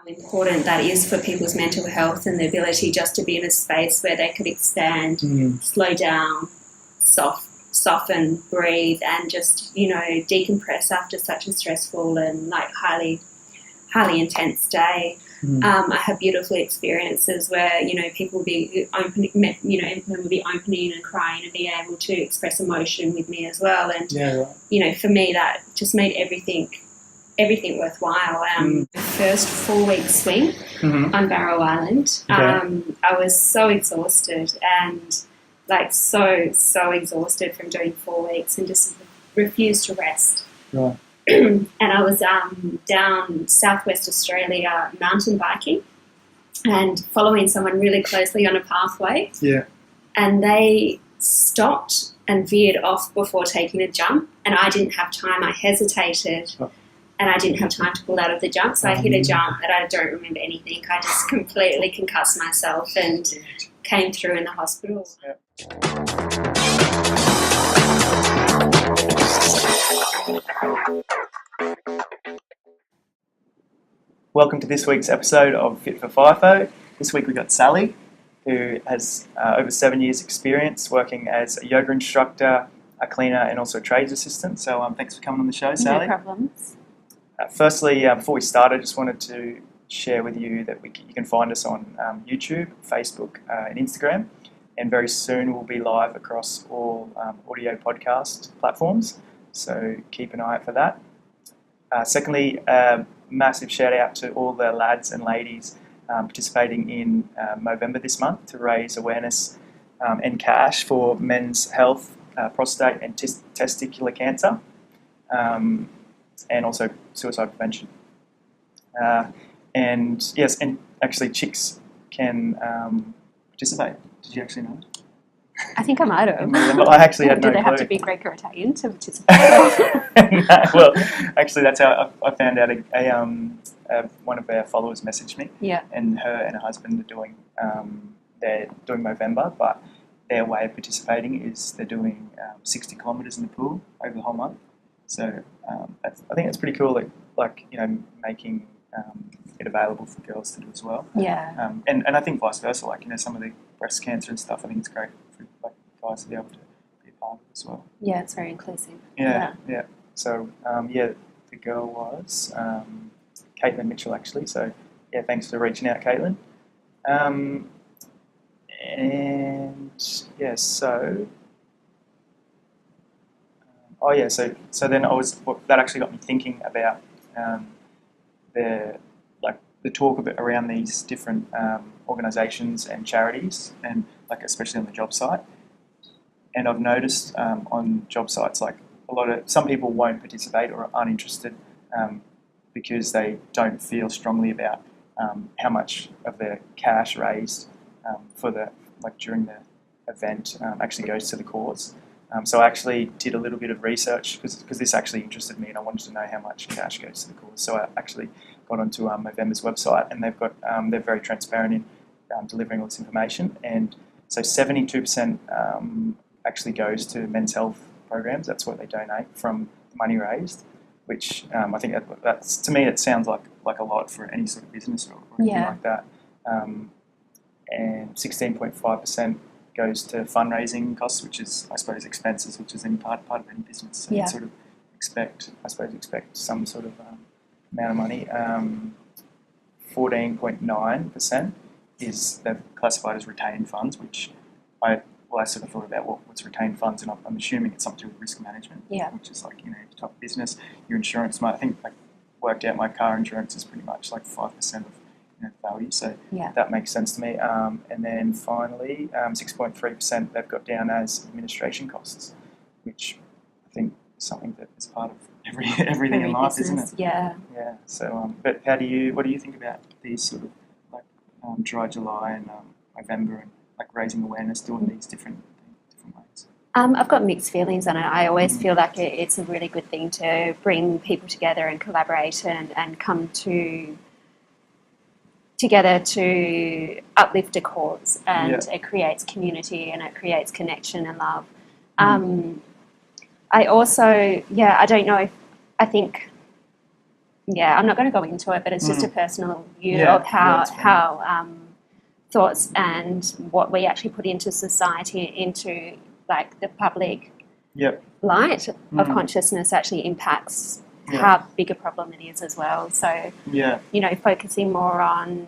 important that is for people's mental health and the ability just to be in a space where they could expand, slow down, soften, breathe, and just, decompress after such a stressful and highly intense day. I have beautiful experiences where, people will be opening, will be opening and crying and being able to express emotion with me as well. And, for me, that just made everything worthwhile. The first 4-week swing on Barrow Island, I was so exhausted and so exhausted from doing 4 weeks and just refused to rest. Right. And I was down southwest Australia mountain biking and following someone really closely on a pathway. Yeah. And they stopped and veered off before taking a jump, and I didn't have time. I hesitated. And I didn't have time to pull out of the jump, so I hit a jump, and I don't remember anything. I just completely concussed myself and came through in the hospital. Yeah. Welcome to this week's episode of Fit for FIFO. This week we've got Sally, who has over 7 years' experience working as a yoga instructor, a cleaner, and also a trades assistant. So thanks for coming on the show, Sally. No problems. Firstly, before we start, I just wanted to share with you that you can find us on YouTube, Facebook, and Instagram, and very soon we'll be live across all audio podcast platforms, so keep an eye out for that. Secondly, massive shout out to all the lads and ladies participating in Movember this month to raise awareness and cash for men's health, prostate and testicular cancer. And also suicide prevention. And yes, and actually chicks can participate. Did you actually know? I think I might have. I actually had no clue. Do they have to be Greek or Italian to participate? No, well, actually that's how I found out. One of our followers messaged me. Yeah. And her and her husband are they're doing Movember, but their way of participating is they're doing 60 kilometres in the pool over the whole month. So I think it's pretty cool, making it available for girls to do as well. Yeah. And I think vice versa, some of the breast cancer and stuff, I think it's great for guys to be able to be a part of it as well. Yeah, it's very inclusive. Yeah. So, the girl was Caitlin Mitchell, actually. So, yeah, thanks for reaching out, Caitlin. So then that actually got me thinking about the talk a bit around these different organisations and charities, and especially on the job site. And I've noticed on job sites, some people won't participate or aren't interested because they don't feel strongly about how much of their cash raised for during the event actually goes to the cause. So I actually did a little bit of research because this actually interested me and I wanted to know how much cash goes to the cause. So I actually got onto Movember's website, and they've got they're very transparent in delivering all this information. And so 72% actually goes to men's health programs. That's what they donate from the money raised, which I think that's, to me, it sounds like a lot for any sort of business or anything like that. And 16.5% goes to fundraising costs, which is, I suppose, expenses, which is any part of any business. So you sort of expect some sort of amount of money. 14.9% is they've classified as retained funds, which I sort of thought about what's retained funds, and I'm assuming it's something to do with risk management, which is your type of business. Your insurance, I think worked out my car insurance is pretty much 5% of value, so that makes sense to me. And then finally, 6.3% they've got down as administration costs, which I think is something that is part of everything in life, business, isn't it? Yeah. So, but what do you think about these sort of Dry July and November and raising awareness, doing these different ways? I've got mixed feelings on it. I always feel like it's a really good thing to bring people together and collaborate and come together to uplift a cause, and it creates community and it creates connection and love. I also, I don't know if, I think I'm not going to go into it, but it's just a personal view Yeah, of yeah, how thoughts and what we actually put into society, into like the public light of consciousness actually impacts how big a problem it is as well. So, focusing more on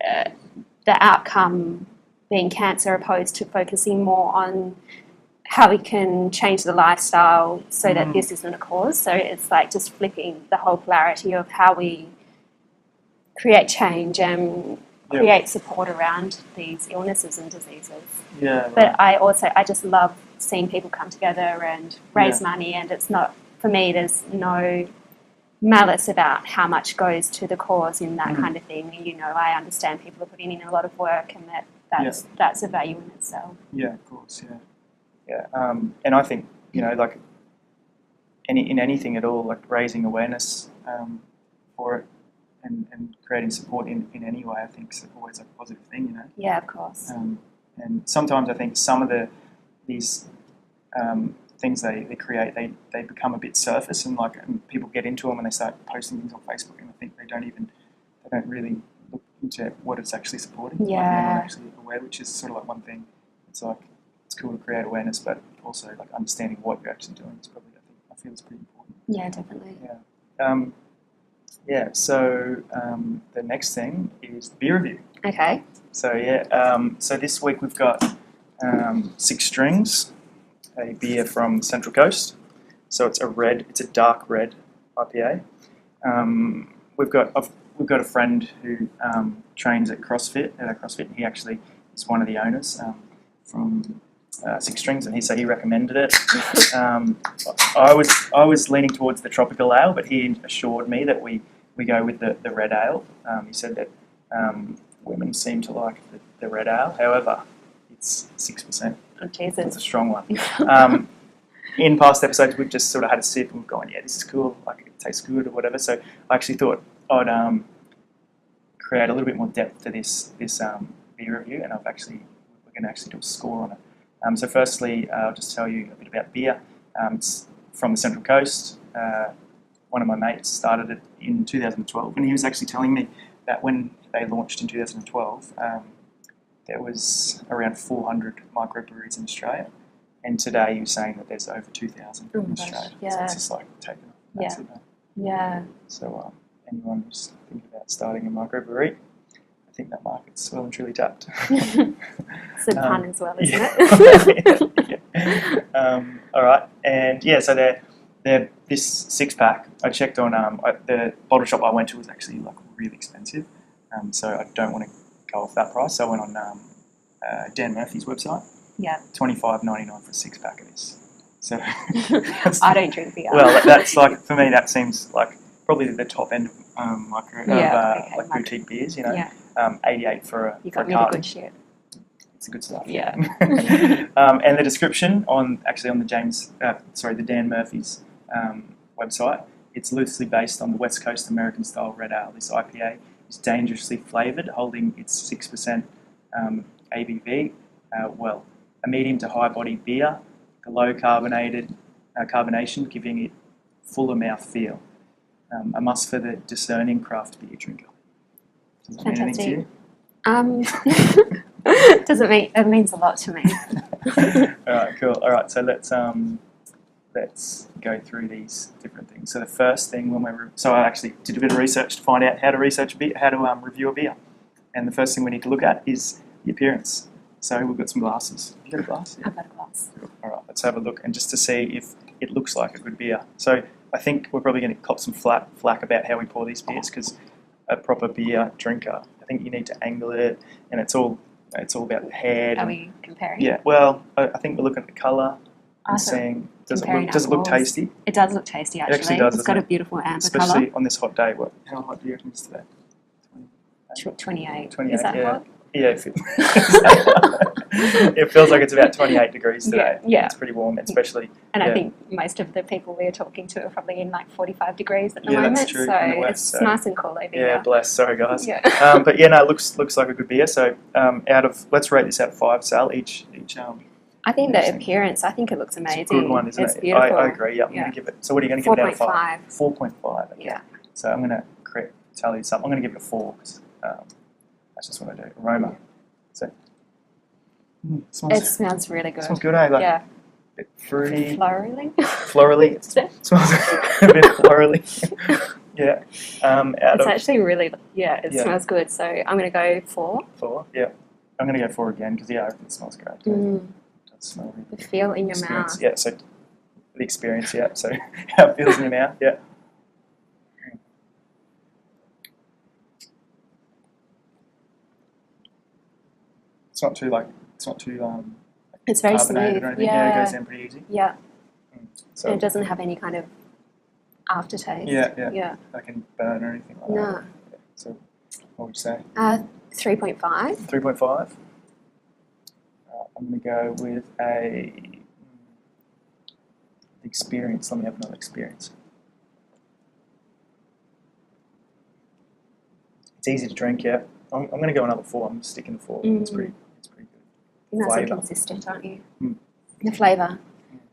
the outcome being cancer opposed to focusing more on how we can change the lifestyle so that this isn't a cause. So it's like just flipping the whole polarity of how we create change and create support around these illnesses and diseases. Yeah. Right. But I just love seeing people come together and raise money, and it's not, for me, there's no malice about how much goes to the cause in that kind of thing. I understand people are putting in a lot of work, and that's a value in itself. Yeah, of course, yeah. And I think, like in anything at all, like raising awareness for it and creating support in any way, I think is always a positive thing, Yeah, of course. And sometimes I think some of these things they create, they become a bit surface, and people get into them and they start posting things on Facebook, and I think they don't really look into what it's actually supporting. Yeah. They're not actually aware, which is sort of like one thing. It's like, it's cool to create awareness, but also like understanding what you're actually doing is probably, I feel it's pretty important. Yeah, definitely. Yeah. So the next thing is the beer review. Okay. So so this week we've got Six Strings, a beer from Central Coast. So it's a dark red IPA. We've got a friend who trains at CrossFit, and he actually is one of the owners from Six Strings, and he recommended it. I was leaning towards the tropical ale, but he assured me that we go with the red ale. He said that women seem to like the red ale. However, it's 6%. Oh, Jesus. It's a strong one. In past episodes, we've just sort of had a sip and we've gone, this is cool, like it tastes good or whatever. So I actually thought I'd create a little bit more depth to this beer review, and we're going to actually do a score on it. So firstly, I'll just tell you a bit about beer. It's from the Central Coast. One of my mates started it in 2012, and he was actually telling me that when they launched in 2012, there was around 400 microbreweries in Australia, and today he was saying that there's over 2,000 in Australia. Yeah. So it's just like taken off massive. Yeah. So anyone who's thinking about starting a microbrewery, I think that market's well and truly tapped. It's a pun as well, isn't it? All right, and so they're this 6-pack. I checked on the bottle shop I went to was actually like really expensive, so I don't want to go off that price. So I went on Dan Murphy's website. Yeah. $25.99 for a 6-pack of this. So I don't drink beer. Well, that's like, for me, that seems like probably the top end of boutique beers. 88 for a. You got me carton. the good shit. It's a good stuff. Yeah. And the description on the Dan Murphy's website, it's loosely based on the West Coast American style red ale. This IPA is dangerously flavoured, holding its 6% ABV. A medium to high body beer, a low carbonation, giving it fuller mouth feel. A must for the discerning craft beer drinker. Does that mean anything to you? It means a lot to me. All right, cool. All right, so let's go through these different things. So the first thing I actually did a bit of research to find out how to review a beer, and the first thing we need to look at is the appearance. So we've got some glasses. Have you got a glass? Yeah. I've got a glass. All right, let's have a look, and just to see if it looks like a good beer. So I think we're probably going to cop some flack about how we pour these beers, because a proper beer drinker, I think you need to angle it, and it's all about the head. Are we comparing? Yeah. Well, I think we're looking at the colour and seeing does it look tasty? It does look tasty, actually. It actually does. It's got a beautiful amber colour. Especially on this hot day. How hot do you reckon it's today? 28. 28. Is that hot? Yeah, it feels like it's about 28 degrees today. Yeah. It's pretty warm, especially. And I think most of the people we are talking to are probably in like 45 degrees at the moment. That's true. So it's nice and cool over here. Yeah, bless. Sorry, guys. Yeah. But it looks like a good beer. So let's rate this out of 5, Sal. Each. I think the appearance, I think it looks amazing. It's a good one, isn't it? Beautiful. I agree. Yeah, I'm going to give it. So what are you going to give it out of 5? 4.5. Okay. Yeah. So I'm going to tell you something. I'm going to give it a 4 because that's just what I do. Aroma. So, it smells really good. Smells good, eh? Like, yeah. A bit fruity. Florally. Florally. It smells a bit florally. Yeah. It's actually really, it smells good. So I'm going to go 4. 4, yeah. I'm going to go 4 again because, I reckon it smells great. It does smell really good. The feel in your mouth. Yeah, so the experience, yeah. So how it feels in your mouth, yeah. It's not too it's very carbonated smooth. or anything. Yeah. It goes down pretty easy. Yeah. So and it doesn't have any kind of aftertaste. Yeah. Like can burn or anything like that. No. Yeah. So what would you say? 3.5. 3.5. I'm going to go with a experience. Let me have another experience. It's easy to drink, yeah. I'm going to go another 4. I'm sticking to 4. It's pretty good. You're nice and consistent, aren't you? The flavour.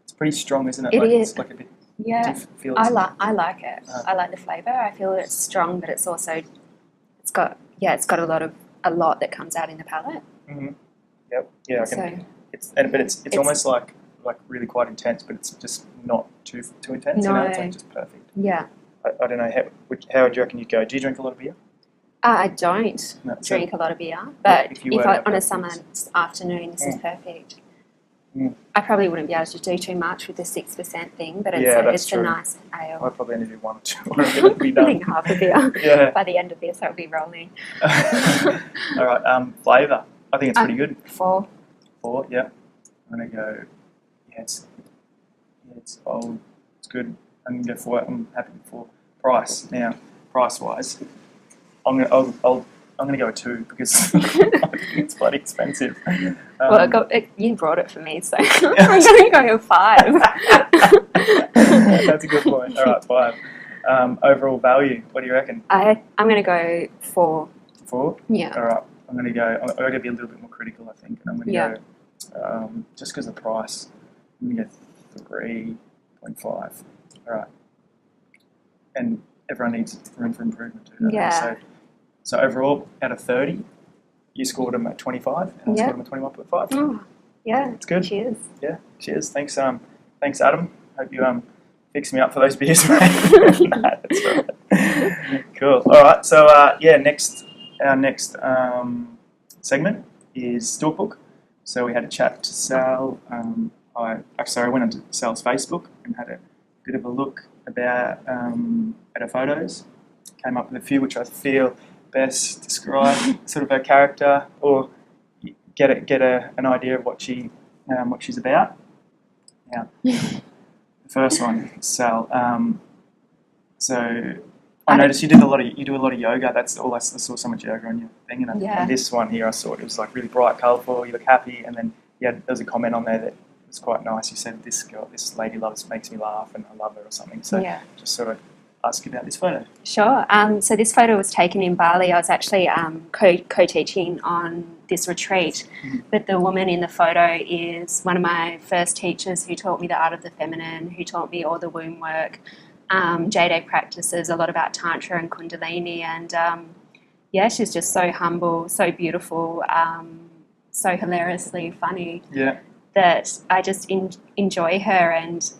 It's pretty strong, isn't it? It is. It's like a bit. Yeah. I like it. I like the flavour. I feel it's strong, but it's also it's got a lot that comes out in the palate. Mm-hmm. Yep. Yeah. But it's almost like really quite intense, but it's just not too intense. No. It's like just perfect. Yeah. I don't know how would you reckon you'd go? Do you drink a lot of beer? I don't drink a lot of beer, but if on a summer afternoon, this is perfect. I probably wouldn't be able to do too much with the 6% thing, but it's a nice ale. I'd probably only do 1 or 2 or it'll be done. I think half a beer. Yeah. By the end of this, I'll be rolling. All right. Flavour. I think it's pretty good. 4. 4. Yeah. I'm gonna go. Yeah, it's old. It's good. I'm gonna go 4. I'm happy with 4. Price now. Price wise, I'm gonna go 2 because I think it's bloody expensive. You brought it for me, so I'm going to go 5. That's a good point. All right, 5. Overall value, what do you reckon? I'm going to go 4. 4? Yeah. All right, I'm going to be a little bit more critical, I think, and I'm going to go, just because of the price, I'm going to go 3.5. All right. And everyone needs room for improvement too, don't they? So overall, out of 30, you scored them at 25, and I scored them at 21.5. Oh, yeah. It's good. Cheers. Yeah, cheers. Thanks, Adam. Hope you fix me up for those beers, mate. That's right. Cool. All right. So our next segment is Stalk Book. So we had a chat to Sal. I went onto Sal's Facebook and had a bit of a look about at her photos. Came up with a few which I feel best describe sort of her character or get an idea of what she's about. Yeah. The first one, Sal. So I noticed you do a lot of yoga. That's all I saw so much yoga on your thing. And this one here, I saw it was like really bright, colourful. You look happy, and then there was a comment on there that was quite nice. You said this lady makes me laugh, and I love her or something. So just sort of ask you about this photo. Sure. So this photo was taken in Bali. I was actually co-teaching on this retreat, but the woman in the photo is one of my first teachers who taught me the art of the feminine, who taught me all the womb work, Jade practices, a lot about Tantra and Kundalini, and she's just so humble, so beautiful, so hilariously funny that I just enjoy her. And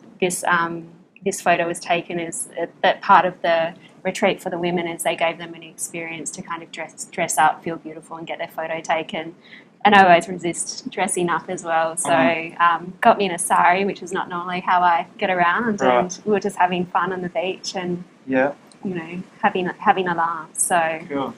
this photo was taken as that part of the retreat for the women, as they gave them an experience to kind of dress up, feel beautiful, and get their photo taken. And I always resist dressing up as well, so got me in a sari, which is not normally how I get around, and we were just having fun on the beach and having a laugh. So cool.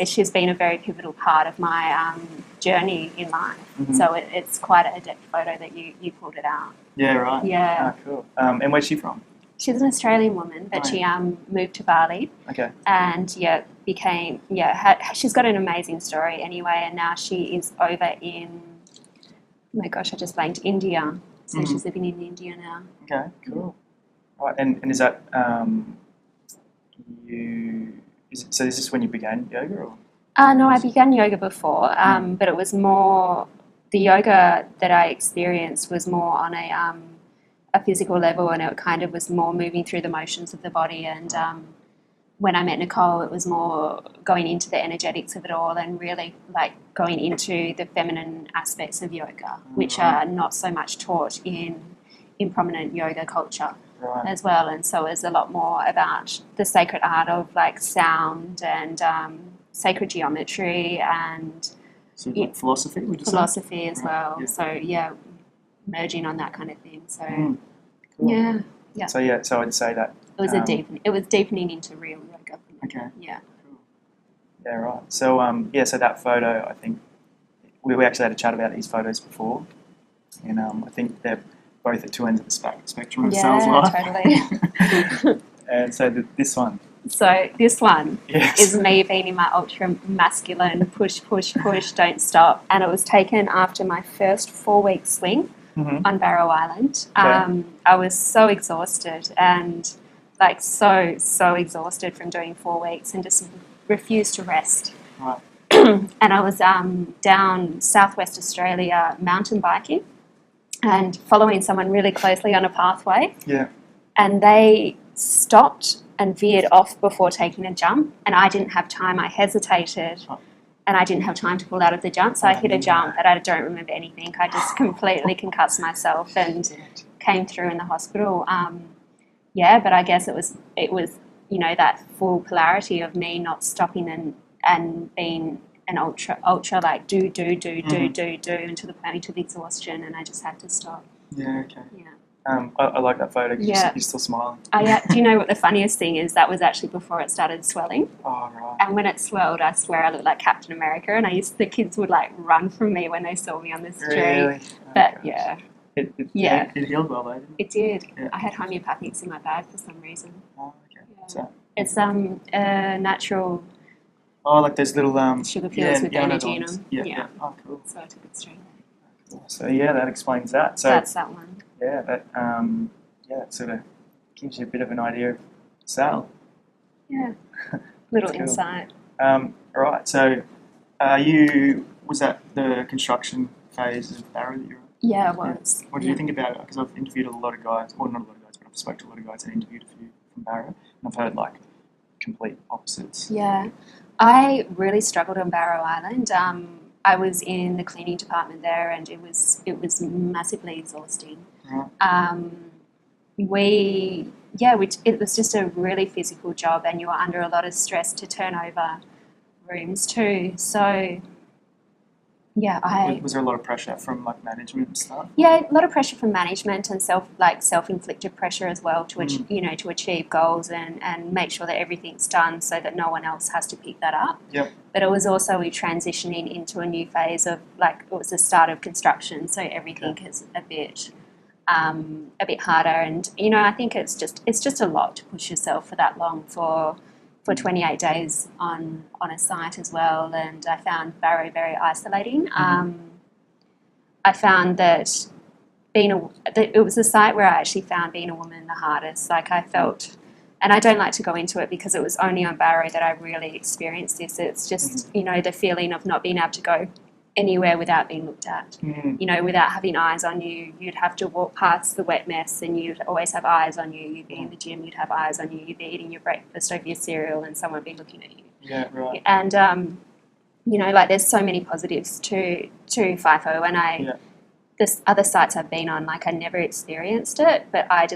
She's been a very pivotal part of my journey in life. So it's quite a depth photo that you pulled it out. Yeah, right. Yeah. Ah, cool. And where's she from? She's an Australian woman, but she moved to Bali. Okay. And she's got an amazing story anyway, and now she is over in, oh my gosh, I just blanked, India. So she's living in India now. Okay, cool. Right, and is that is this when you began yoga, or? No, I began yoga before, but it was more, the yoga that I experienced was more on a physical level, and it kind of was more moving through the motions of the body and when I met Nicole, it was more going into the energetics of it all and really like going into the feminine aspects of yoga, which are not so much taught in prominent yoga culture as well. And so it's a lot more about the sacred art of like sound and sacred geometry and So like philosophy, would you say? philosophy as well. Yeah. So yeah, merging on that kind of thing. So Cool. yeah. So I'd say that. It was it was deepening into real yoga. Okay. Yeah. Cool. Yeah, right. So so that photo, I think we actually had a chat about these photos before, and I think they're both at two ends of the spectrum of Sal's life. Totally. And so this one. So this one Yes. is me being in my ultra masculine push, don't stop, and it was taken after my first 4-week swing on Barrow Island. Okay. I was so exhausted and like so exhausted from doing 4 weeks and just refused to rest. Right. And I was down southwest Australia mountain biking and following someone really closely on a pathway. Yeah. And they stopped and veered off before taking a jump, and I didn't have time. I hesitated, and I didn't have time to pull out of the jump, so I hit a jump, and I don't remember anything. I just completely concussed myself and came through in the hospital. But I guess it was that full polarity of me not stopping and being an ultra like do until the point of exhaustion, and I just had to stop. Yeah. Okay. Yeah. I like that photo. Yeah. You're still smiling. Do you know what the funniest thing is? That was actually before it started swelling. Oh, right. And when it swelled, I swear I looked like Captain America, and the kids would like run from me when they saw me on the street. Really? But gosh. yeah, It healed well, though, didn't it? it did. Yeah. I had homeopathics in my bag for some reason. Oh, okay. Yeah. So, It's natural like those little sugar pills with I know energy the in ones. them. Yeah. Oh, cool. So I took it straight. Cool. So that explains that. So That's that one. yeah, that sort of gives you a bit of an idea of Sal. Yeah. Little Cool. insight. Right. So, was that the construction phase of Barrow that you were on? Yeah, it was. What did you think about it? Because I've interviewed a lot of guys, well, not a lot of guys, but I've spoken to a lot of guys and interviewed a few from Barrow, and I've heard like complete opposites. Yeah, I really struggled on Barrow Island. I was in the cleaning department there, and it was massively exhausting. Right. It was just a really physical job, and you were under a lot of stress to turn over rooms too. So, yeah, Was there a lot of pressure from like management and stuff? Yeah, a lot of pressure from management and self-inflicted pressure as well to to achieve goals and make sure that everything's done so that no one else has to pick that up. Yep. But it was also transitioning into a new phase of it was the start of construction, so everything is a bit harder. And I think it's just a lot to push yourself for that long for 28 days on a site as well, and I found Barrow very isolating. I found that it was a site where I actually found being a woman the hardest. Like I felt, and I don't like to go into it because it was only on Barrow that I really experienced this. It's just the feeling of not being able to go anywhere without being looked at. Without having eyes on you. You'd have to walk past the wet mess and you'd always have eyes on you. You'd be in the gym, you'd have eyes on you. You'd be eating your breakfast over your cereal and someone would be looking at you. Yeah, right. And, there's so many positives to FIFO, and this other sites I've been on, I never experienced it, but that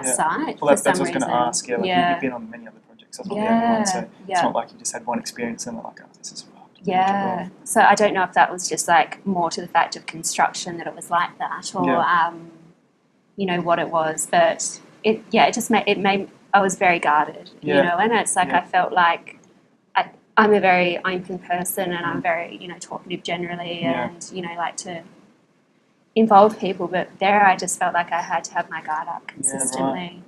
site, Well, for that's some what I was going to ask. You've been on many other projects. I was not the only one, so it's not like you just had one experience and like, oh, this is fucked. Yeah, so I don't know if that was just more to the fact of construction that it was like that, or what it was. But it made I was very guarded, and it's I felt like I'm a very open person, and I'm very talkative generally, and like to involve people. But there, I just felt like I had to have my guard up consistently.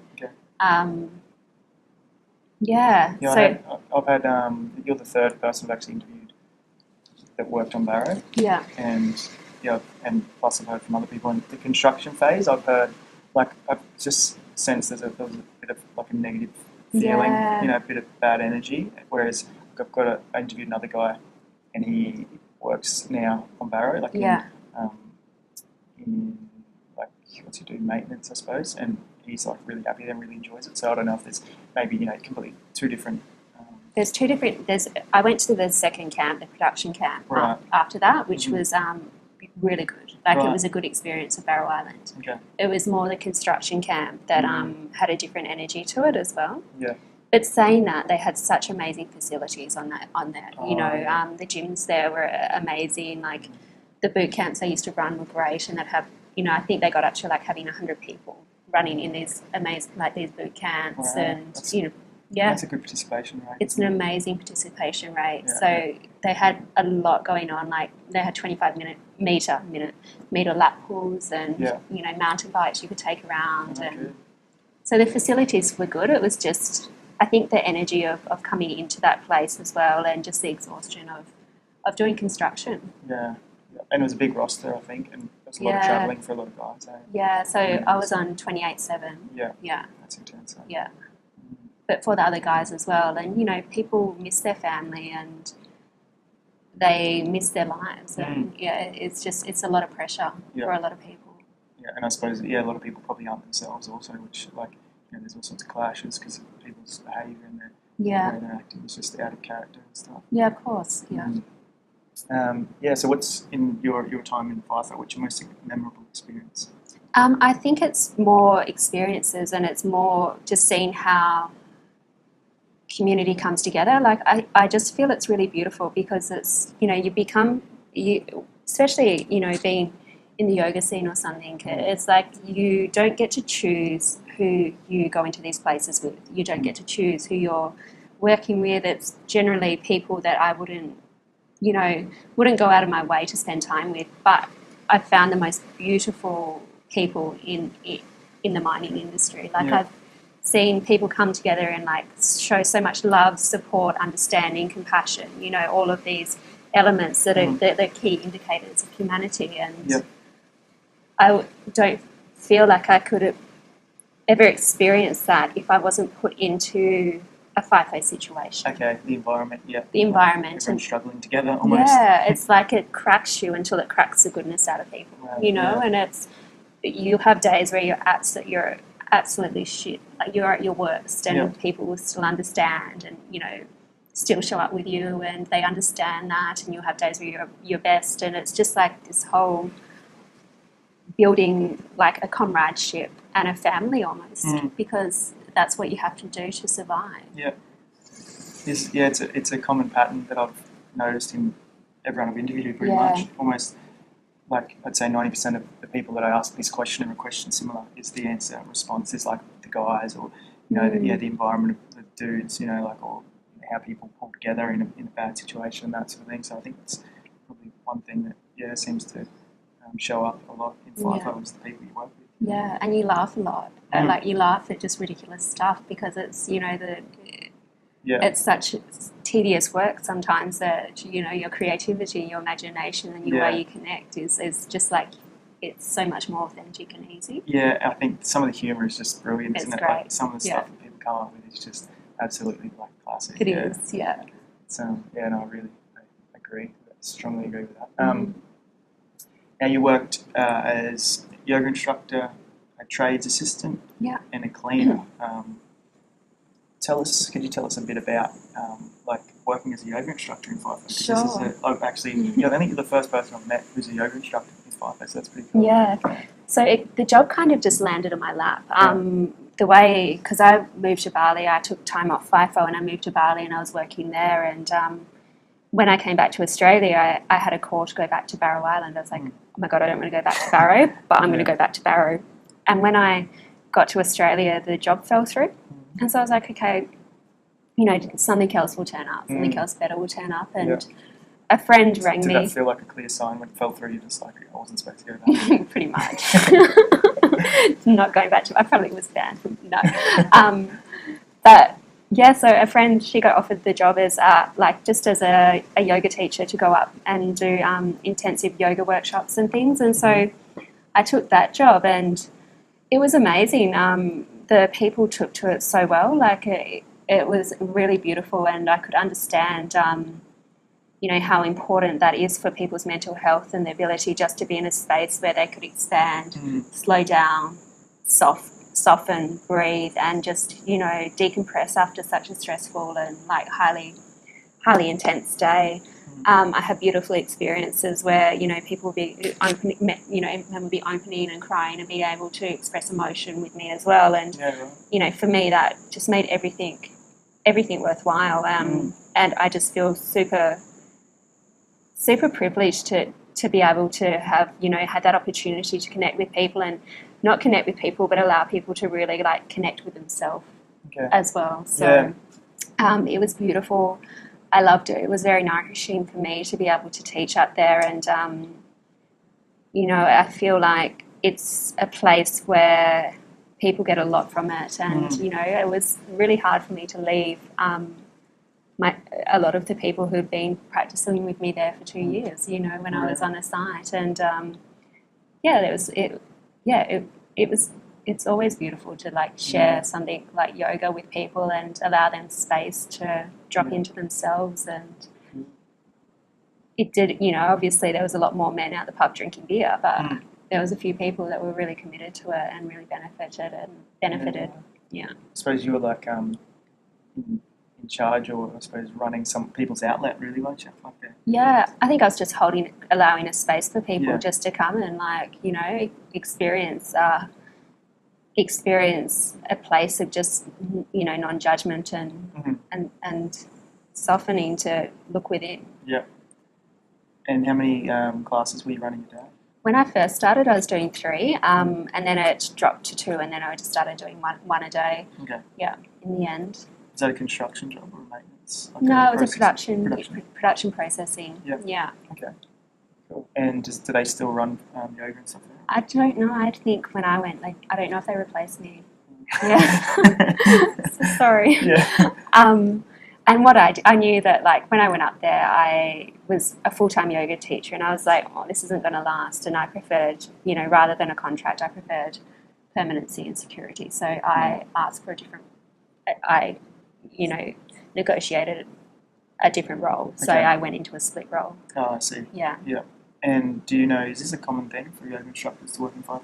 Yeah, right. Okay. So I've had you're the third person I've actually interviewed that worked on Barrow. Yeah. And plus I've heard from other people in the construction phase. I've heard I've just sensed there was a bit of a negative feeling, a bit of bad energy. Whereas I interviewed another guy, and he works now on Barrow, in what's he do, maintenance, I suppose, and he's like really happy and really enjoys it. So I don't know if there's maybe completely two different. There's two different. I went to the second camp, the production camp, Right. after that, which was really good. Like Right. it was a good experience at Barrow Island. Okay. It was more the construction camp that had a different energy to it as well. Yeah. But saying that, they had such amazing facilities on that. Yeah. The gyms there were amazing. Like the boot camps I used to run were great, and they'd have, I think they got up to like having 100 people running in these amazing, like these boot camps, Wow. and That's, yeah, that's a good participation rate. it's an amazing participation rate. Yeah. So they had a lot going on. Like they had 25 meter lap pools, and mountain bikes you could take around, and Good. so the facilities were good. It was just, I think, the energy of coming into that place as well, and just the exhaustion of doing construction. Yeah. And it was a big roster, I think, and there was a lot of travelling for a lot of guys. Yeah, so I was on 28/7. Yeah. Yeah. That's intense. Yeah. But for the other guys as well, and people miss their family and they miss their lives, and it's a lot of pressure for a lot of people. Yeah, and I suppose a lot of people probably aren't themselves also, which there's all sorts of clashes because of people's behaviour and their way they're acting. It's just out of character and stuff. Yeah, of course. Yeah. So what's in your time in FIFO? What's your most memorable experience? I think it's more experiences, and it's more just seeing how community comes together. Like I just feel it's really beautiful because it's especially being in the yoga scene or something, it's like you don't get to choose who you go into these places with. You don't get to choose who you're working with. It's generally people that I wouldn't go out of my way to spend time with, but I've found the most beautiful people in the mining industry. Like I've seen people come together and like show so much love, support, understanding, compassion, all of these elements that are the key indicators of humanity. And I don't feel like I could have ever experienced that if I wasn't put into a FIFO situation. Okay, the environment, The environment. Everyone's struggling together almost. Yeah, it's like it cracks you until it cracks the goodness out of people, and you'll have days where you're absolutely shit, like you're at your worst, and people will still understand and, still show up with you, and they understand that, and you'll have days where you're your best, and it's just like this whole building like a comradeship and a family almost, because that's what you have to do to survive. Yeah. It's a common pattern that I've noticed in everyone I've interviewed pretty much. Almost like I'd say 90% of the people that I ask this question and a question similar is the answer and response is like the guys or the environment of the dudes, or how people pull together in a bad situation and that sort of thing. So I think it's probably one thing that seems to show up a lot in FIFO is the people you work with. Yeah, and you laugh a lot. Like you laugh at just ridiculous stuff because it's it's such tedious work sometimes that your creativity, your imagination, and your way you connect is just like it's so much more authentic and easy. Yeah, I think some of the humour is just brilliant, It's isn't it? great. Like some of the stuff that people come up with is just absolutely like classic. It is, yeah. So I really agree. Strongly agree with that. Now you worked as yoga instructor, a trades assistant, and a cleaner. Could you tell us a bit about like working as a yoga instructor in FIFO? Sure. I think you're the first person I've met who's a yoga instructor in FIFO, so that's pretty cool. Yeah. So the job kind of just landed on my lap. The way, because I moved to Bali, I took time off FIFO and I moved to Bali and I was working there, and when I came back to Australia, I had a call to go back to Barrow Island. I was like, oh my God, I don't want to go back to Barrow, but I'm going to go back to Barrow. And when I got to Australia, the job fell through. And so I was like, okay, something else will turn up, something else better will turn up. And a friend rang me. Did that feel like a clear sign when it fell through? You're just like, I wasn't supposed to go back. Pretty much. Not going back to, I probably was banned from, no. But yeah, so a friend, she got offered the job as just as a yoga teacher to go up and do intensive yoga workshops and things. And so I took that job and it was amazing. The people took to it so well. Like it was really beautiful, and I could understand, how important that is for people's mental health and the ability just to be in a space where they could expand, slow down, soften, breathe, and just, you know, decompress after such a stressful and like highly intense day. I have beautiful experiences where, you know, people will be opening and crying and being able to express emotion with me as well. And, you know, for me, that just made everything worthwhile. And I just feel super privileged to be able to have, you know, had that opportunity to connect with people, and not connect with people, but allow people to really like connect with themselves as well. So it was beautiful. I loved it. It was very nourishing for me to be able to teach up there, and you know, I feel like it's a place where people get a lot from it, and you know, it was really hard for me to leave a lot of the people who'd been practicing with me there for 2 years, you know, when I was on a site, and it's always beautiful to like share something like yoga with people and allow them space to drop into themselves. And it did, you know, obviously there was a lot more men out the pub drinking beer, but there was a few people that were really committed to it and really benefited. I suppose you were like in charge, or I suppose running some people's outlet, really, weren't you? Like that. Yeah, I think I was just allowing a space for people just to come and like, you know, experience a place of just, you know, non-judgment and softening to look within. Yeah. And how many classes were you running a day? When I first started, I was doing 3, and then it dropped to 2, and then I just started doing one a day. Okay. Yeah, in the end. Is that a construction job or a maintenance? Like no, it was production processing. Yeah. Okay. Cool. And do they still run yoga and stuff there? I don't know. I think when I went, like, I don't know if they replaced me. Yeah. So sorry. Yeah. And what I knew that, like, when I went up there, I was a full-time yoga teacher, and I was like, oh, this isn't going to last. And I preferred, you know, rather than a contract, I preferred permanency and security. So I asked for negotiated a different role. Okay. So I went into a split role. Oh, I see. Yeah. Yeah. And do you know, is this a common thing for yoga instructors to work in FIFO?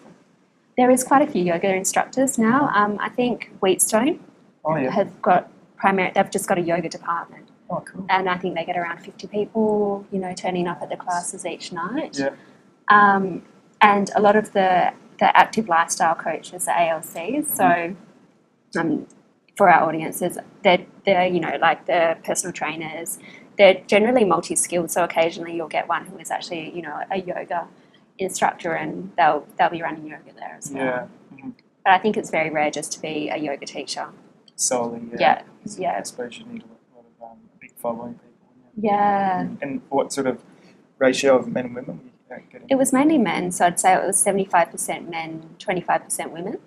There is quite a few yoga instructors now. I think Wheatstone have got they've just got a yoga department. Oh, cool. And I think they get around 50 people, you know, turning up at the classes each night. Yeah. And a lot of the active lifestyle coaches are ALCs. So for our audiences, they're, you know, like the personal trainers, they're generally multi-skilled. So occasionally you'll get one who is actually, you know, a yoga instructor, and they'll be running yoga there as well. Yeah. But I think it's very rare just to be a yoga teacher. Solely, yeah. I suppose you need a lot of a big following people. Yeah. And what sort of ratio of men and women were you getting? It was mainly men, so I'd say it was 75% men, 25% women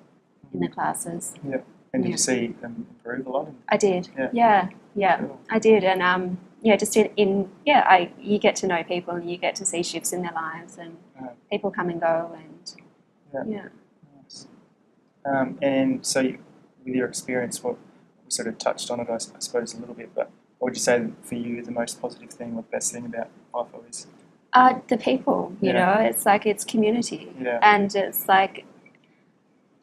in the classes. Yeah. And did you see them improve a lot? I did. Yeah. Cool. I did, and just you get to know people, and you get to see shifts in their lives, and people come and go, and Nice. And so, with your experience, what we sort of touched on it, I suppose, a little bit, but what would you say for you the most positive thing or the best thing about FIFO is? The people. You know, it's like it's community, Yeah. And it's like,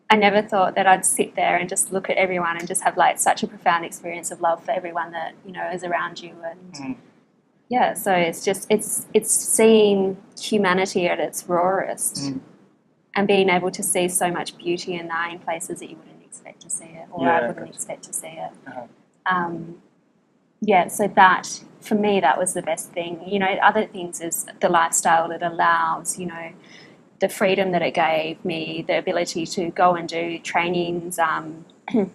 I never thought that I'd sit there and just look at everyone and just have like such a profound experience of love for everyone that, you know, is around you. And so it's seeing humanity at its rawest and being able to see so much beauty in that in places that you wouldn't expect to see it, or I wouldn't expect to see it. So that, for me, that was the best thing. You know, other things is the lifestyle it allows, you know, the freedom that it gave me, the ability to go and do trainings, you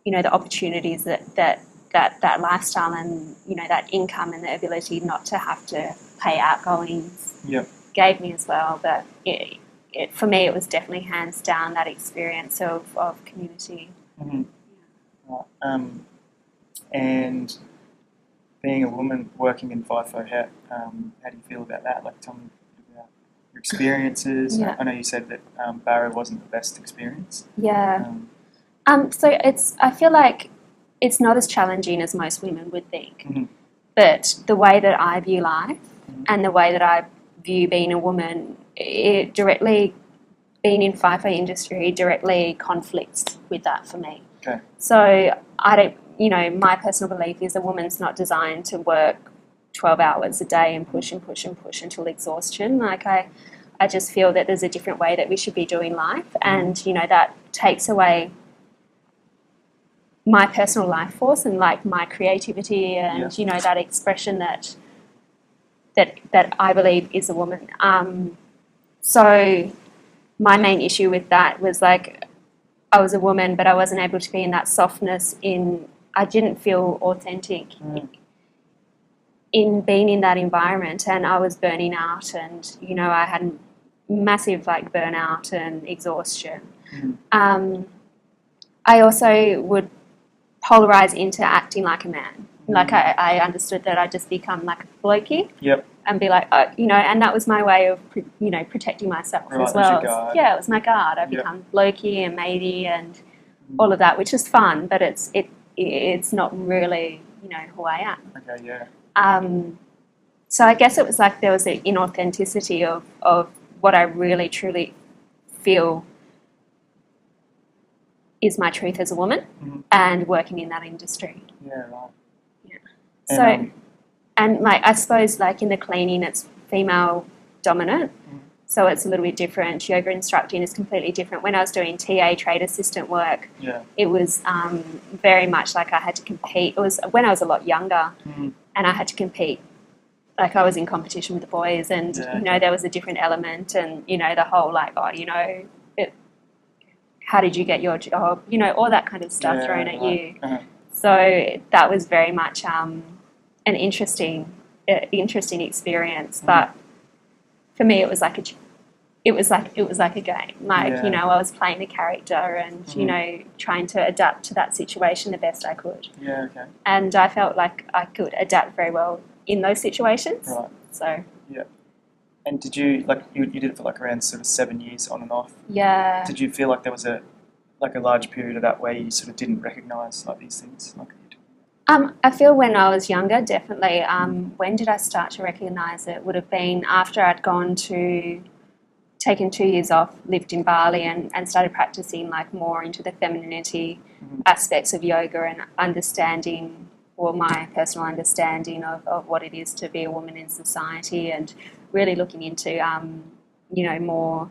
know, the opportunities that lifestyle and, you know, that income and the ability not to have to pay outgoings gave me as well. But for me, it was definitely hands down that experience of community. And being a woman working in FIFO, how do you feel about that? Like, tell me about your experiences. I know you said that Barrow wasn't the best experience. So I feel like it's not as challenging as most women would think. But the way that I view life and the way that I view being a woman, it directly being in FIFO industry directly conflicts with that for me. Okay. So I don't, my personal belief is a woman's not designed to work 12 hours a day and push and push and push until exhaustion. Like I just feel that there's a different way that we should be doing life, and that takes away my personal life force and like my creativity and that expression that I believe is a woman. So my main issue with that was like I was a woman, but I wasn't able to be in that softness. I didn't feel authentic in being in that environment, and I was burning out, and I had massive like burnout and exhaustion. I also would polarize into acting like a man. Like I understood that I'd just become like a blokey. Yep. And be like, and that was my way of, protecting myself as well. Yeah, it was my guard. I become blokey and matey and all of that, which is fun, but it's not really, who I am. Okay, yeah. So I guess it was like there was an inauthenticity of what I really truly feel is my truth as a woman and working in that industry. Yeah, right. Yeah. And, So. And like I suppose like in the cleaning it's female dominant, so it's a little bit different. Yoga instructing is completely different. When I was doing TA trade assistant work, it was very much like I had to compete. It was when I was a lot younger and I had to compete. Like I was in competition with the boys and, there was a different element and, the whole like, how did you get your job? All that kind of stuff thrown at you. So that was very much an interesting experience, but for me it was like a game. Like I was playing a character and trying to adapt to that situation the best I could. Yeah, okay. And I felt like I could adapt very well in those situations. Right. So. Yeah. And did you you did it for like around sort of 7 years on and off? Yeah. Did you feel like there was a large period of that where you sort of didn't recognise like these things? I feel when I was younger, definitely. When did I start to recognise it? Would have been after I'd taken 2 years off, lived in Bali and started practising like more into the femininity aspects of yoga and understanding, or my personal understanding of what it is to be a woman in society, and really looking into, more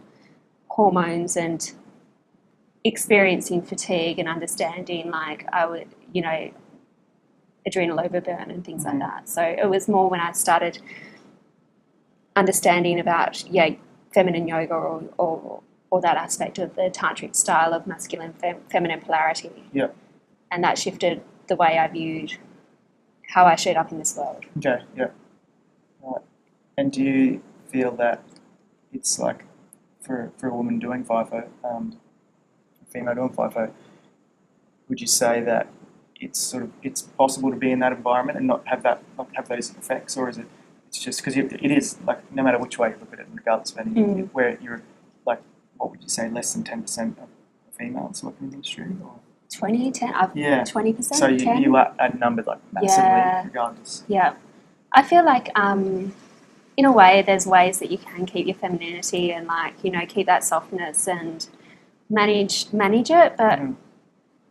hormones and experiencing fatigue and understanding like I would, adrenal overburn and things like that. So it was more when I started understanding about feminine yoga or that aspect of the tantric style of masculine feminine polarity. Yeah. And that shifted the way I viewed how I showed up in this world. Okay, yeah. Right. And do you feel that it's like for a woman doing FIFO, a female doing FIFO, would you say that it's possible to be in that environment and not have those effects, or is it's just because it is like no matter which way you look at it, regardless of anything, where you're like, what would you say, less than 10% of females working in the industry? Or? 20%. So you are outnumbered like massively, regardless. Yeah, I feel like in a way there's ways that you can keep your femininity and like keep that softness and manage it, but.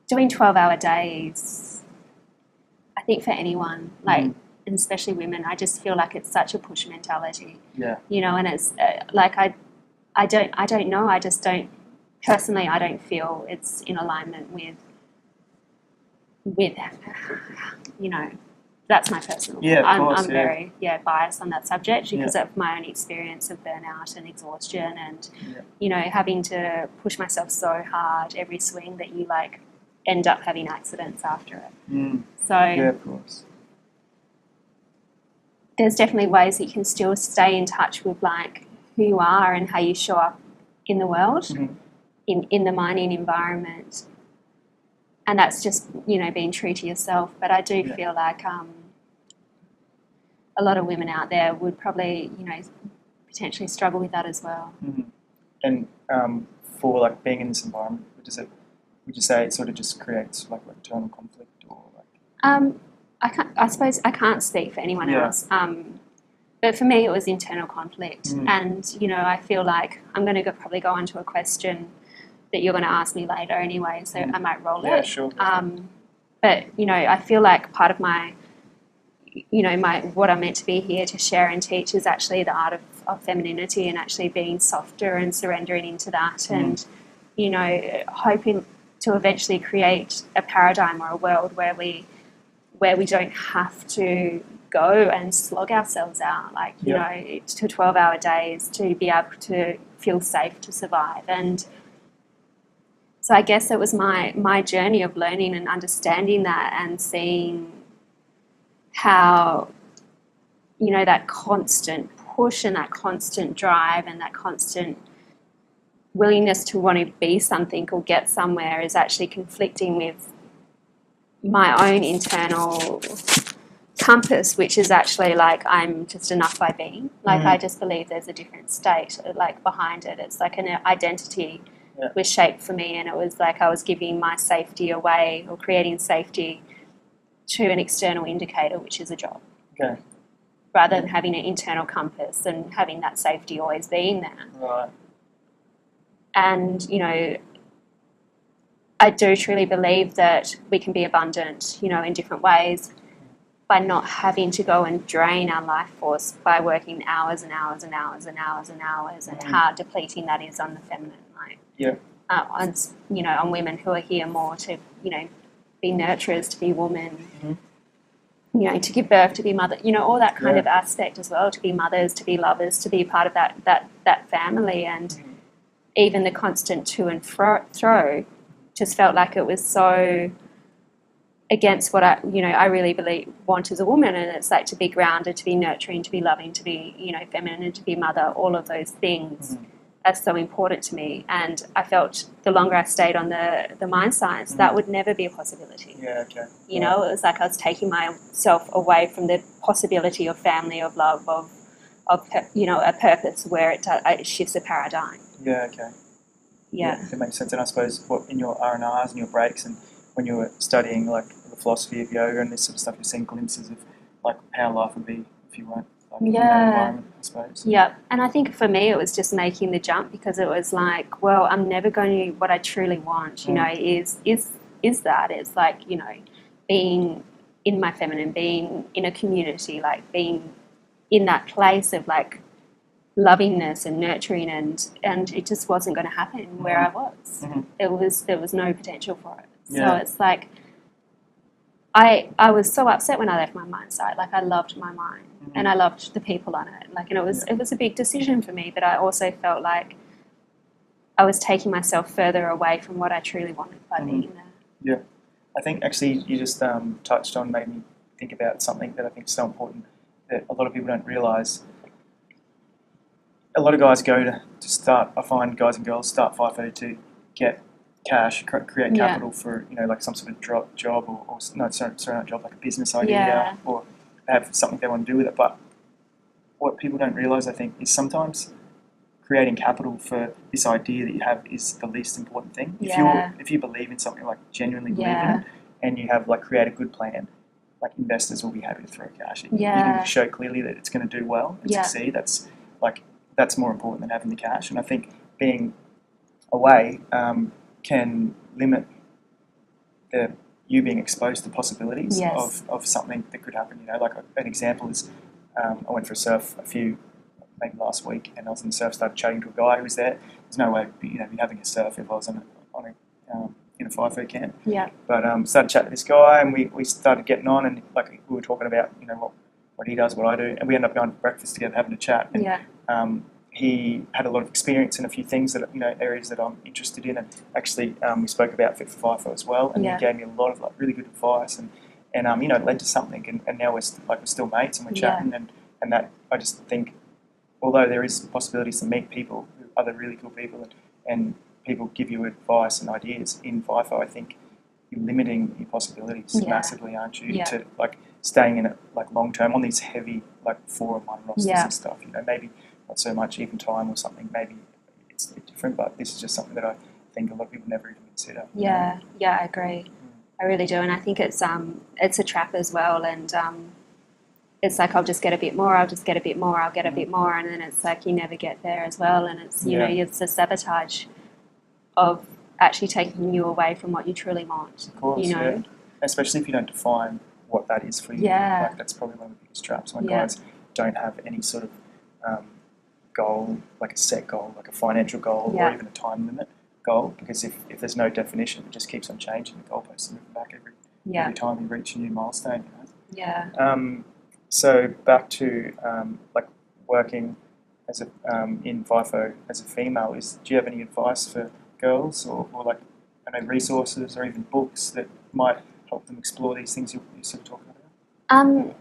Doing 12-hour days, I think for anyone, like, and especially women, I just feel like it's such a push mentality. Yeah. And it's like I don't know. I just don't personally. I don't feel it's in alignment with That's my personal. Yeah, of course, I'm very biased on that subject because of my own experience of burnout and exhaustion, and having to push myself so hard every swing that you like. End up having accidents after it. So of course. There's definitely ways that you can still stay in touch with like who you are and how you show up in the world, in the mining environment, and that's just being true to yourself. But I do feel like a lot of women out there would probably potentially struggle with that as well. And for like being in this environment, would you say it sort of just creates like internal conflict, or like? I suppose I can't speak for anyone else. But for me, it was internal conflict. And, you know, I feel like I'm going to probably go on to a question that you're going to ask me later anyway, so I might roll it. Yeah, sure. But, you know, I feel like part of my, you know, what I'm meant to be here to share and teach is actually the art of femininity and actually being softer and surrendering into that and, you know, hoping to eventually create a paradigm or a world where we don't have to go and slog ourselves out, like, you know, to 12-hour days to be able to feel safe to survive. And so I guess it was my journey of learning and understanding that and seeing how, you know, that constant push and that constant drive and that constant willingness to want to be something or get somewhere is actually conflicting with my own internal compass, which is actually like I'm just enough by being. Like I just believe there's a different state like behind it. It's like an identity was shaped for me, and it was like I was giving my safety away or creating safety to an external indicator, which is a job. Okay. Rather than having an internal compass and having that safety always being there. Right. And, you know, I do truly believe that we can be abundant, you know, in different ways by not having to go and drain our life force by working hours and hours and hours and hours and hours, and how depleting that is on the feminine, like, on, you know, on women who are here more to, you know, be nurturers, to be women, you know, to give birth, to be mother, you know, all that kind of aspect as well, to be mothers, to be lovers, to be part of that family. And even the constant to and fro just felt like it was so against what I really want as a woman. And it's like to be grounded, to be nurturing, to be loving, to be, you know, feminine, to be mother, all of those things are so important to me. And I felt the longer I stayed on the mind science, that would never be a possibility. Yeah, okay. You know, it was like I was taking myself away from the possibility of family, of love, of you know, a purpose where it shifts a paradigm. Yeah, okay. Yeah. It makes sense. And I suppose what in your R&Rs and your breaks and when you were studying like the philosophy of yoga and this sort of stuff, you're seeing glimpses of like how life would be if you weren't like in that environment, I suppose. Yeah. And I think for me it was just making the jump, because it was like, well, I'm never going to, what I truly want, you know, is that it's like, you know, being in my feminine, being in a community, like being in that place of like lovingness and nurturing, and it just wasn't going to happen where I was. There was no potential for it. So it's like I was so upset when I left my mind side. Like I loved my mind and I loved the people on it. Like, and it was a big decision for me, but I also felt like I was taking myself further away from what I truly wanted by being there. Yeah. I think actually you just touched on, made me think about something that I think is so important that a lot of people don't realise. A lot of guys go to start, I find guys and girls start FIFO to get cash, create capital for, you know, like some sort of job or not job, like a business idea or have something they want to do with it. But what people don't realise, I think, is sometimes creating capital for this idea that you have is the least important thing. If you believe in something, like genuinely believe in it, and you have like create a good plan, like investors will be happy to throw cash at you. You can show clearly that it's going to do well and succeed. That's more important than having the cash. And I think being away can limit you being exposed to possibilities of something that could happen. You know, like an example is I went for a surf maybe last week, and I was in the surf, started chatting to a guy who was there. There's no way be having a surf if I was in a FIFO camp. Yeah. But started chatting to this guy, and we started getting on, and like we were talking about, you know, what he does, what I do, and we ended up going to breakfast together, having a chat. And, he had a lot of experience in a few things that, you know, areas that I'm interested in, and actually we spoke about Fit for FIFO as well, and he gave me a lot of like really good advice, and you know, it led to something, and now we're still mates, and we're chatting, and that I just think, although there is possibilities to meet people, other really cool people, and people give you advice and ideas in FIFO, I think you're limiting your possibilities massively, aren't you? To like staying in it like long term on these heavy like 4-on-1 rosters and stuff. You know, maybe not so much even time or something. Maybe it's a bit different, but this is just something that I think a lot of people never even consider. Yeah, I agree. I really do, and I think it's a trap as well. And it's like I'll just get a bit more, I'll just get a bit more, I'll get a bit more, and then it's like you never get there as well, and it's it's a sabotage of actually taking you away from what you truly want. Of course, yeah. Especially if you don't define what that is for you. Yeah. Like that's probably one of the biggest traps when guys don't have any sort of goal, like a set goal, like a financial goal or even a time limit goal, because if there's no definition, it just keeps on changing. The goalposts are moving back every time you reach a new milestone. Yeah. So back to like working as a in FIFO as a female, do you have any advice for girls or like resources or even books that might help them explore these things you're sort of talking about?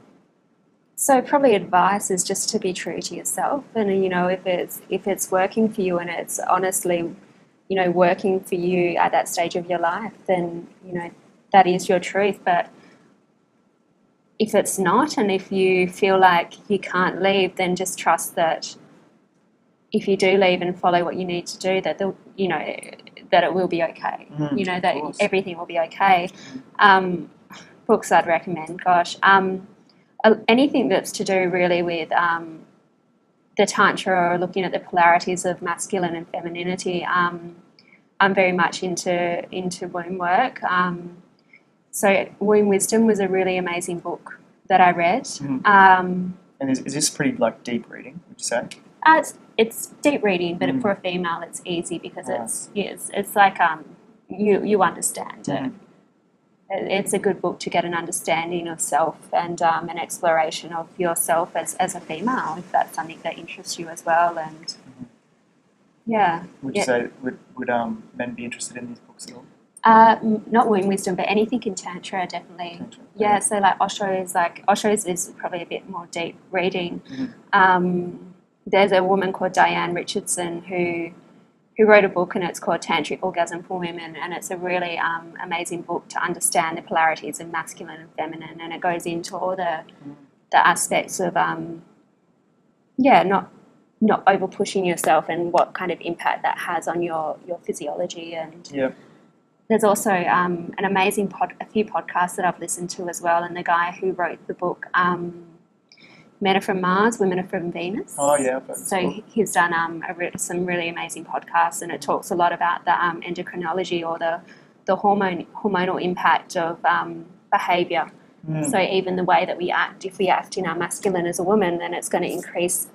So probably advice is just to be true to yourself, and if it's working for you and it's honestly working for you at that stage of your life, then that is your truth. But if it's not, and if you feel like you can't leave, then just trust that if you do leave and follow what you need to do, that that it will be okay. That everything will be okay. Books I'd recommend, anything that's to do really with the tantra or looking at the polarities of masculine and femininity. I'm very much into womb work. So Womb Wisdom was a really amazing book that I read. And is this pretty like deep reading, would you say? It's deep reading, but for a female it's easy because it's like you understand it. It's a good book to get an understanding of self and an exploration of yourself as a female, if that's something that interests you as well. And would you say would men be interested in these books at all? Not Womb Wisdom, but anything in Tantra, definitely. So like Osho's is probably a bit more deep reading. There's a woman called Diane Richardson who wrote a book, and it's called Tantric Orgasm for Women, and it's a really amazing book to understand the polarities of masculine and feminine, and it goes into all the aspects of not over pushing yourself and what kind of impact that has on your physiology. And there's also a few podcasts that I've listened to as well, and the guy who wrote the book, Men Are From Mars, Women Are From Venus. Oh, yeah. So he's done some really amazing podcasts, and it talks a lot about the endocrinology or the hormonal impact of behaviour. So even the way that we act, if we act in our masculine as a woman, then it's going to increase,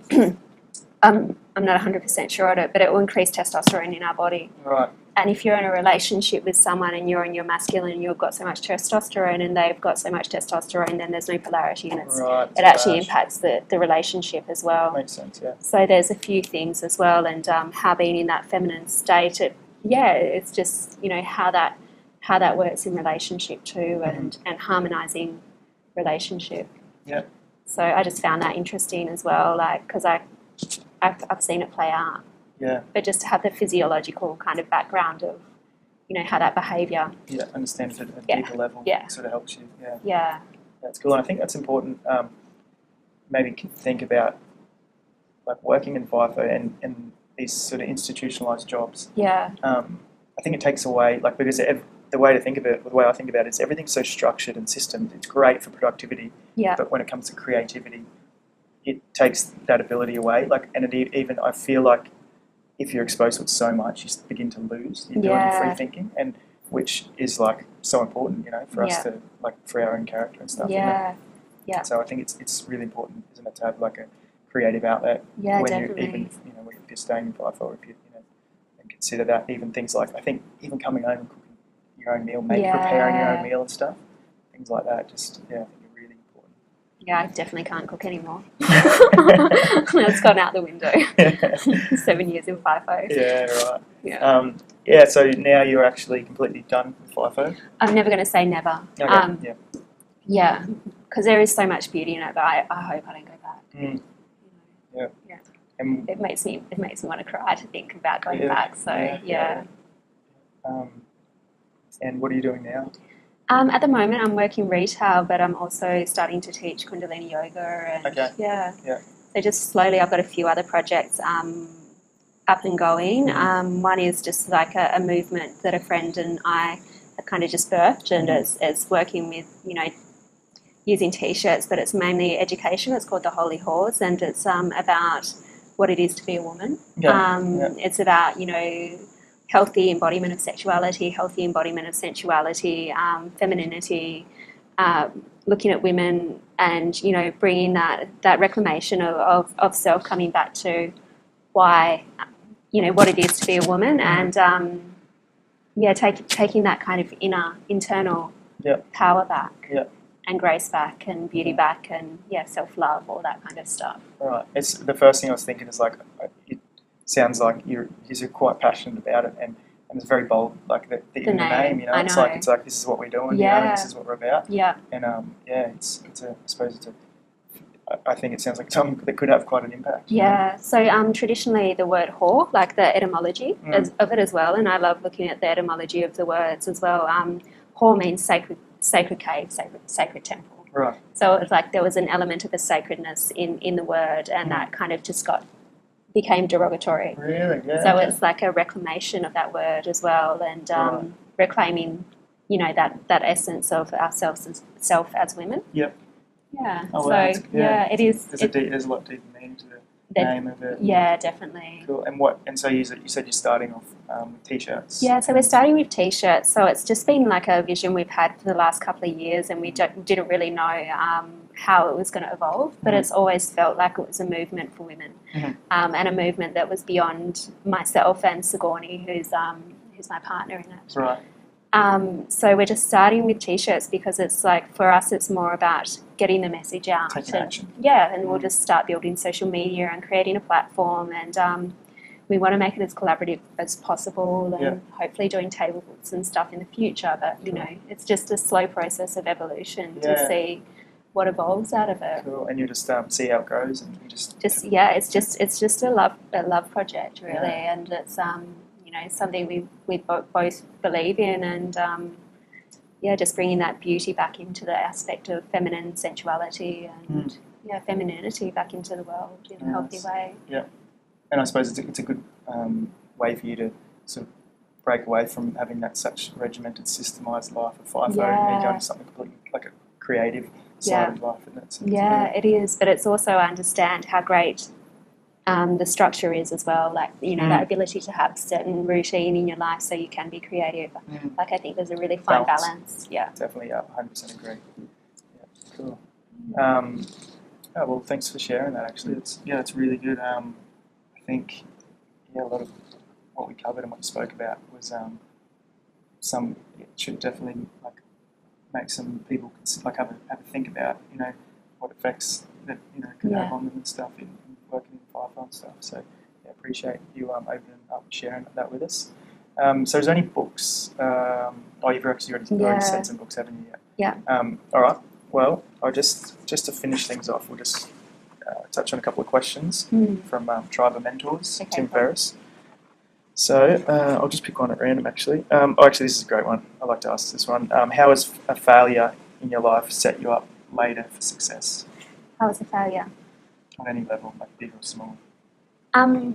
I'm not 100% sure on it, but it will increase testosterone in our body. Right. And if you're in a relationship with someone and you're in your masculine and you've got so much testosterone and they've got so much testosterone, then there's no polarity, and it actually impacts the relationship as well. Makes sense, yeah. So there's a few things as well, and how being in that feminine state, it's just, how that works in relationship too, and harmonising relationship. Yeah. So I just found that interesting as well, like, because I've seen it play out. Yeah. But just to have the physiological kind of background of, how that behaviour. Yeah, understand it at a deeper level. Yeah. Sort of helps you. Yeah. Yeah. That's cool. And I think that's important. Maybe think about like working in FIFO and these sort of institutionalised jobs. Yeah. I think it takes away, like, because the way I think about it is everything's so structured and systemed. It's great for productivity. Yeah. But when it comes to creativity, it takes that ability away. Like, and even I feel like if you're exposed to it so much, you begin to lose the ability of free thinking, and which is like so important, for us to like for our own character and stuff. Yeah. Yeah. So I think it's really important, isn't it, to have like a creative outlet when definitely. you even when you're staying in FIFO, or if you and consider that even things like, I think even coming home and cooking your own meal, preparing your own meal and stuff, things like that. Just I think are really important. Yeah, I definitely can't cook anymore. It's gone out the window. 7 years in FIFO. Yeah, right. Yeah. So now you're actually completely done with FIFO. I'm never going to say never. Okay. Yeah, because there is so much beauty in it, but I hope I don't go back. Yeah. Yeah. And it makes me want to cry to think about going back. So yeah. And what are you doing now? At the moment, I'm working retail, but I'm also starting to teach Kundalini yoga. And Yeah. So just slowly, I've got a few other projects up and going. One is just like a movement that a friend and I have kind of just birthed, and it's working with using T-shirts, but it's mainly education. It's called The Holy Horse, and it's about what it is to be a woman. It's about, healthy embodiment of sexuality, healthy embodiment of sensuality, femininity, looking at women and, bringing that reclamation of self, coming back to why, what it is to be a woman, and, taking that kind of internal power back. And grace back, and beauty back, and self-love, all that kind of stuff. Right. It's the first thing I was thinking is like, it sounds like you're quite passionate about it, and it's very bold, like the name. It's like this is what we're doing. This is what we're about. And I think it sounds like something that could have quite an impact. So traditionally the word whore, like the etymology of it as well, and I love looking at the etymology of the words as well. Whore means sacred cave, sacred temple. Right. So it's like there was an element of a sacredness in the word, and that kind of just became derogatory. Really? Yeah. So it's like a reclamation of that word as well, and reclaiming, that essence of ourselves as women. Yep. Yeah. Oh, wow. It is. There's a lot deeper meaning to the name of it. Yeah, definitely. Cool. And so you said you're starting off with T-shirts. Yeah, so we're starting with T-shirts. So it's just been like a vision we've had for the last couple of years, and we didn't really know how it was going to evolve, but it's always felt like it was a movement for women, and a movement that was beyond myself and Sigourney, who's my partner in it. Right. So we're just starting with T-shirts because it's like, for us, it's more about getting the message out. Taking action. Yeah, and we'll just start building social media and creating a platform, and we want to make it as collaborative as possible, and hopefully doing table books and stuff in the future. But it's just a slow process of evolution to see what evolves out of it. Cool. And you just see how it goes, and you just it's just a love project really, and it's something we both believe in, and just bringing that beauty back into the aspect of feminine sensuality and femininity back into the world in a healthy way. Yeah, and I suppose it's a good way for you to sort of break away from having that such regimented, systemised life of FIFO, and go into something completely like a creative side of life, isn't it? So it is, but it's also I understand how great the structure is as well, like that ability to have certain routine in your life so you can be creative. Like I think there's a really fine balance. Yeah, definitely. 100% agree. Yeah, cool. Well, thanks for sharing that. Actually, it's really good. I think a lot of what we covered and what you spoke about was it should definitely like make some people like have a think about what effects that could have on them and stuff in working in FIFO and stuff. So appreciate you opening up and sharing that with us. So is there any books? You've already said some books, haven't you? Yeah. All right. Well, I'll just to finish things off, we'll just touch on a couple of questions from Tribe of Mentors, Tim Ferriss. So I'll just pick one at random, actually. Actually, this is a great one. I like to ask this one. How has a failure in your life set you up later for success? How was a failure? On any level, like big or small. I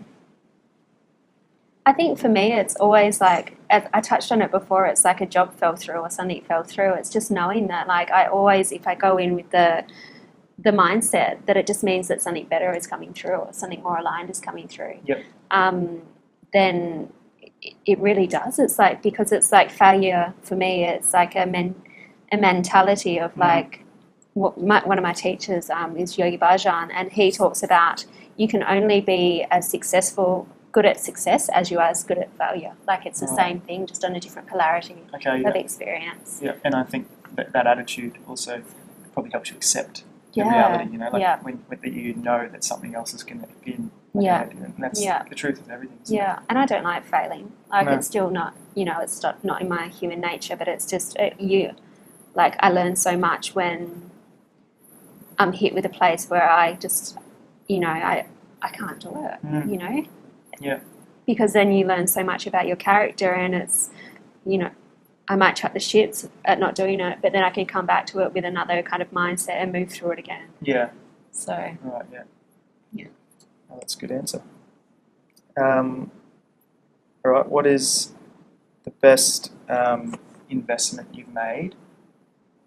think for me, it's always like, as I touched on it before, it's like a job fell through or something fell through. It's just knowing that, like, I always, if I go in with the mindset that it just means that something better is coming through or something more aligned is coming through. Yep. Then it really does. It's like, because it's like failure for me, it's like a mentality of like, one of my teachers is Yogi Bhajan, and he talks about you can only be as good at success as you are as good at failure. Like it's the same thing, just on a different polarity of experience. Yeah, and I think that attitude also probably helps you accept the reality, when you know that something else is going to begin. And that's the truth of everything. Yeah, and I don't like failing. Like it's still not, it's not in my human nature, but it's just like I learn so much when I'm hit with a place where I just, I can't do it, Yeah. Because then you learn so much about your character, and it's, I might chuck the shits at not doing it, but then I can come back to it with another kind of mindset and move through it again. Yeah. So. Right, yeah. Oh, that's a good answer. All right, what is the best investment you've made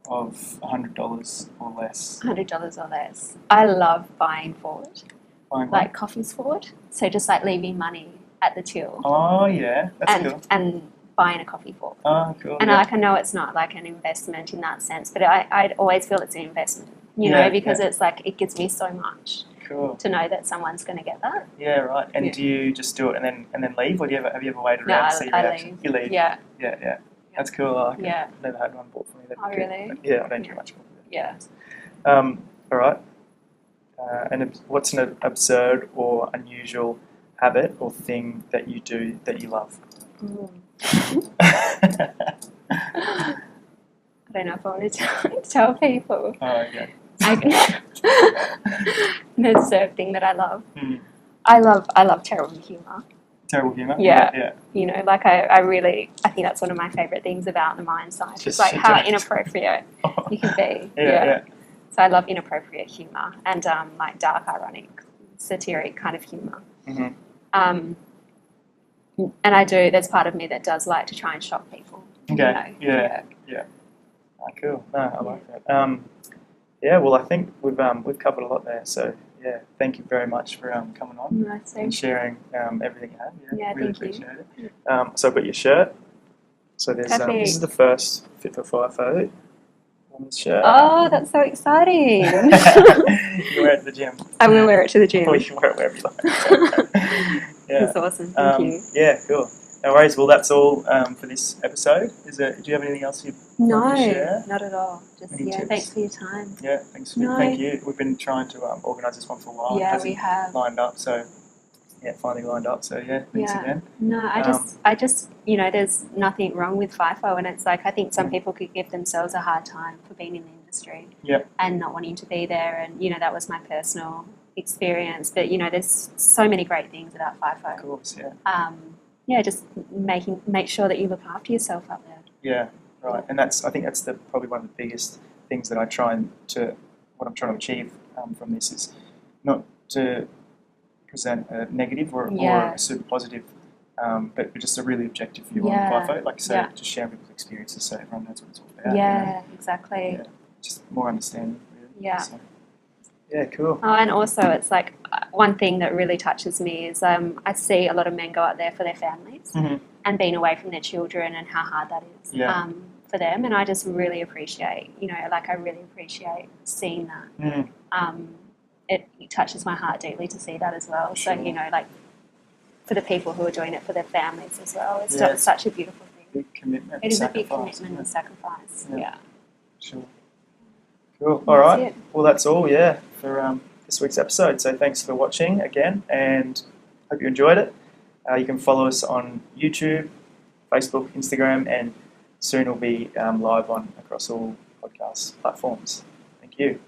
of $100 or less? $100 or less. I love buying forward, Buying like coffees forward. So just like leaving money at the till Oh, yeah. That's cool. and buying a coffee forward. Oh, cool. And yeah. like I know it's not like an investment in that sense, but I always feel it's an investment, you Yeah, know, because it's like it gives me so much Cool. to know that someone's going to get that. Yeah, right. And Yeah. do you just do it and then leave, or have you ever waited No, around to see your I reaction? leave. You leave. Yeah. Yeah. That's cool. I like it. Yeah. I've never had one bought for me. That'd Oh, be good. really? But yeah, I don't do much. Yeah. All right. And what's an absurd or unusual habit or thing that you do that you love? I don't know if I want to tell people. Oh, okay. An absurd thing that I love. Mm. I love terrible humour. Terrible humour? Yeah. You know, like I think that's one of my favourite things about the mind side. Just It's like shit how jokes. inappropriate you can be. Yeah. So I love inappropriate humour and like dark, ironic, satiric kind of humour. Mm-hmm. And I do. There's part of me that does like to try and shock people. Okay. You know? Yeah. Oh, cool. No, I like that. Yeah. Well, I think we've covered a lot there. So yeah, thank you very much for coming on Nice. and sharing everything you have. Yeah, really thank you. appreciate it. So I've got your shirt. So there's this is the first FIFO woman's shirt. Oh, that's so exciting! You wear it at the gym. I'm gonna wear it to the gym. Or you can wear it wherever you like. Yeah. That's awesome. Thank you. Yeah, cool. No worries. Well, that's all for this episode. Do you have anything else you'd No, like to share? not at all. Just Any tips? thanks for your time. Yeah, thanks. No. Thank you. We've been trying to organise this one for a while. It Yeah, hasn't we have. lined up. So yeah, finally lined up. So yeah, thanks Yeah. again. No, I just, you know, there's nothing wrong with FIFO, and it's like I think some people could give themselves a hard time for being in the industry, and not wanting to be there, and you know that was my personal experience. But you know, there's so many great things about FIFO. Of course, yeah. Just make sure that you look after yourself up there. Yeah, right. And I think that's probably one of the biggest things that I'm trying to achieve from this is not to present a negative or a super positive, but just a really objective view on FIFO. Like I say, just sharing people's experiences so everyone knows what it's all about. Yeah, exactly. Yeah, just more understanding, really. Yeah. So, yeah, cool. Oh, and also it's like one thing that really touches me is I see a lot of men go out there for their families and being away from their children and how hard that is for them. And I just really appreciate, you know, like I really appreciate seeing that. It touches my heart deeply to see that as well. Sure. So, you know, like for the people who are doing it for their families as well, it's just such a beautiful thing. Big commitment. It is a big commitment and sacrifice. Yeah. Sure. Cool. All right. Well, that's all, for this week's episode. So thanks for watching again, and hope you enjoyed it. You can follow us on YouTube, Facebook, Instagram, and soon we'll be live across all podcast platforms. Thank you.